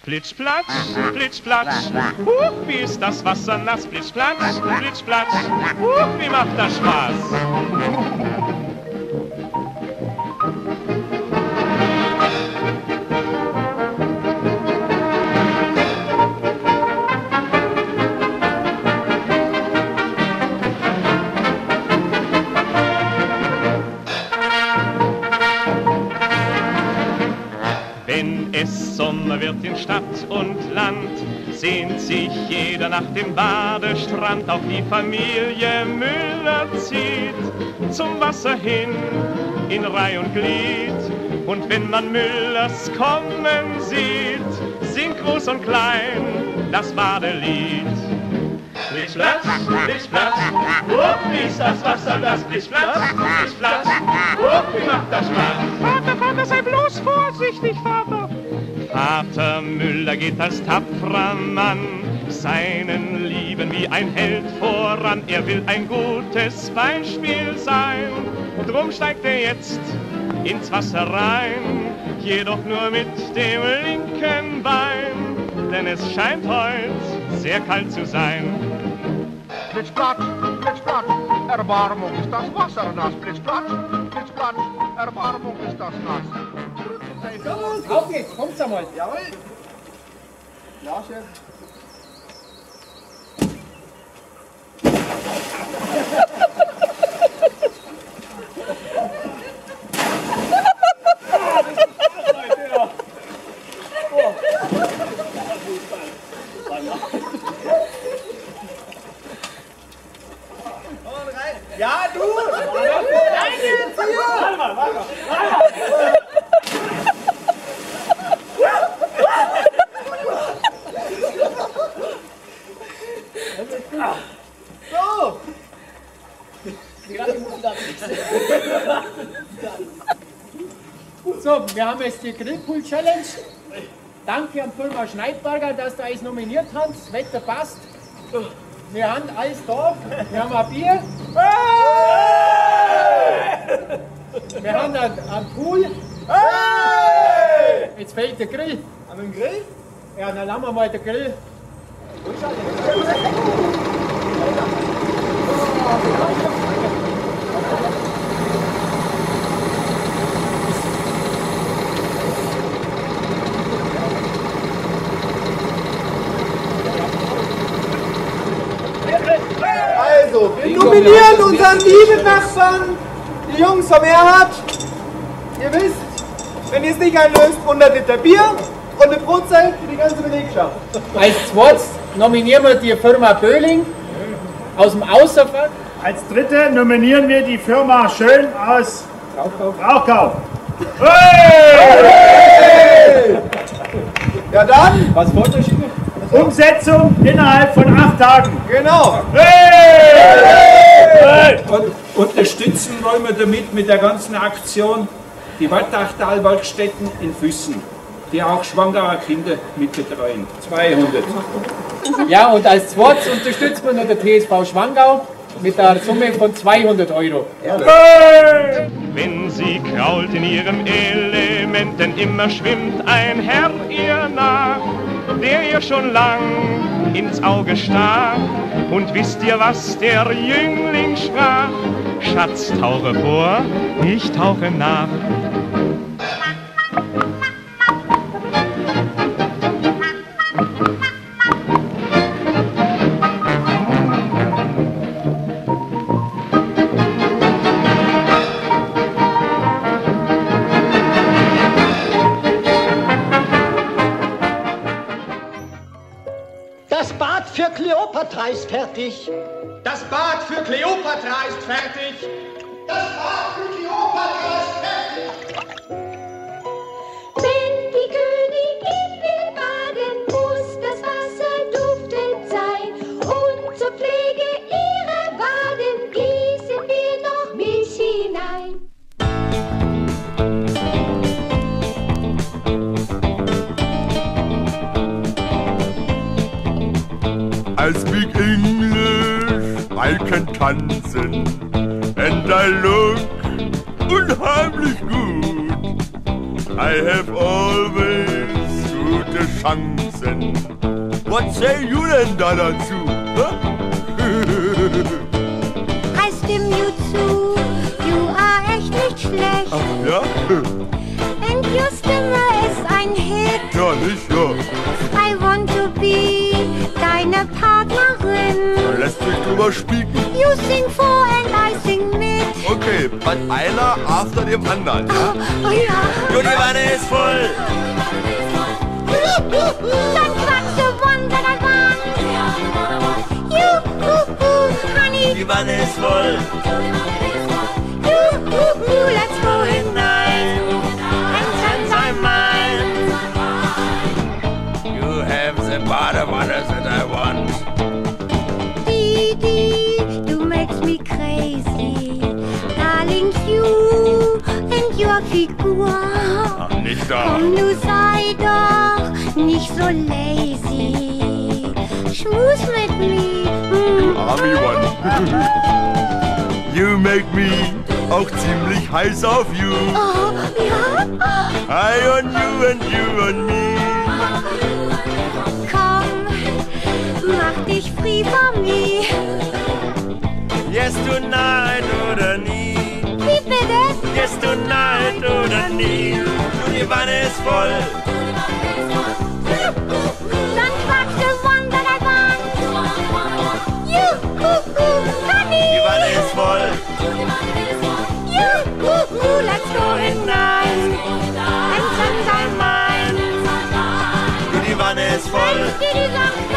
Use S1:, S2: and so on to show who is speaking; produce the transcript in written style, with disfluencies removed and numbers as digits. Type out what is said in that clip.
S1: Plitsch, platsch, plitsch, platsch. Huch, wie ist das Wasser nass? Plitsch, platsch, plitsch, platsch. Huch, wie macht das Spaß? Wenn es Sommer wird in Stadt und Land, sehnt sich jeder nach dem Badestrand. Auch die Familie Müller zieht zum Wasser hin in Reih und Glied. Und wenn man Müllers kommen sieht, singt groß und klein das Badelied. Plitsch, platsch, plitsch, platsch, wie ist das Wasser das? Plitsch, platsch, plitsch, platsch, wie macht das Spaß? Vater, Vater, sei bloß vorsichtig, Vater. Vater Müller geht als tapferer Mann seinen Lieben wie ein Held voran. Er will ein gutes Beispiel sein, drum steigt er jetzt ins Wasser rein, jedoch nur mit dem linken Bein, denn es scheint heut sehr kalt zu sein.
S2: Plitsch, platsch, Erbarmung ist das Wasser nass. Plitsch, platsch, Erbarmung ist das nass.
S3: Auf geht's, kommt's einmal.
S2: Jawohl. Ja, Chef.
S3: Ja, du! Nein, jetzt hier! Warte mal! So! So, wir haben jetzt die Grillpool-Challenge. Danke an Firma Schneidberger, dass ihr euch nominiert habt. Das Wetter passt. Wir haben alles da. Wir haben ein Bier. Wir haben einen Pool. Jetzt fehlt der Grill.
S2: Haben wir einen Grill?
S3: Ja, dann lassen wir mal den Grill.
S2: Also, wir nominieren unseren lieben Nachbarn, die Jungs vom Erhard. Ihr wisst, wenn ihr es nicht einlöst, 100 Liter Bier und eine Brotzeit für die ganze Belegschaft.
S3: Als zweites nominieren wir die Firma Böhling aus dem Außerfach.
S4: Als dritte nominieren wir die Firma Schön aus Rauchgau.
S2: Hey! Ja dann,
S3: Was wollt ihr schicken?
S4: Umsetzung innerhalb von 8 Tagen.
S2: genau.
S4: Hey!
S5: Und unterstützen wollen wir damit mit der ganzen Aktion die Wattachtalwerkstätten in Füssen, die auch schwangere Kinder mitbetreuen. 200.
S3: Ja, und als zweites unterstützen wir noch der TSV Schwangau mit einer Summe von 200 €.
S1: Wenn sie krault in ihrem Element, denn immer schwimmt ein Herr ihr nach, der ihr schon lang ins Auge stach. Und wisst ihr, was der Jüngling sprach? Schatz, tauche vor, ich tauche nach.
S6: Das Bad für Kleopatra ist fertig.
S2: Das Bad für Kleopatra ist fertig.
S6: Das Bad für Kleopatra ist fertig. Wenn die Königin will baden, muss das Wasser duftend sein. Und zur Pflege ihrer Waden gießen wir noch Milch hinein.
S7: I speak English, I can tanzen, and I look unheimlich gut. I have always good gute Chancen. Was say you denn da dazu?
S6: I stimme you zu, you are echt nicht schlecht.
S7: Ach ja?
S6: And your Stimme ist ein Hit.
S7: Ja, nicht, ja.
S6: I want to be deine Partnerin.
S7: Lässt sich drüber spieken.
S6: You sing vor and I sing mit.
S7: Okay, dann einer after dem anderen, ja?
S6: Oh ja.
S8: Du, die Wanne ist voll.
S6: Dann fragst du, wann that I want. You, honey.
S8: Die Wanne ist voll.
S6: You, let's go
S8: Hinein.
S6: and change my mind.
S8: You have the badewanne that I want.
S6: Didi, du makes me crazy. Darling, you and your Figur.
S7: Ach, nicht da.
S6: Komm, du sei doch nicht so lazy. Schmus mit mir.
S7: Army One. You make me auch ziemlich heiß auf you.
S6: Oh, ja?
S7: I on you and you on me.
S6: Komm, mach dich free von mir.
S8: Yes tonight oder nie.
S6: Wie bitte?
S8: Yes tonight oder nie. Du, die Wanne ist voll.
S6: Dann fragst du, wann that I want. You, honey.
S8: Die Wanne ist voll.
S6: You, let's go hinein. And change our mind.
S8: Du, die Wanne ist voll.
S6: Didi sagt,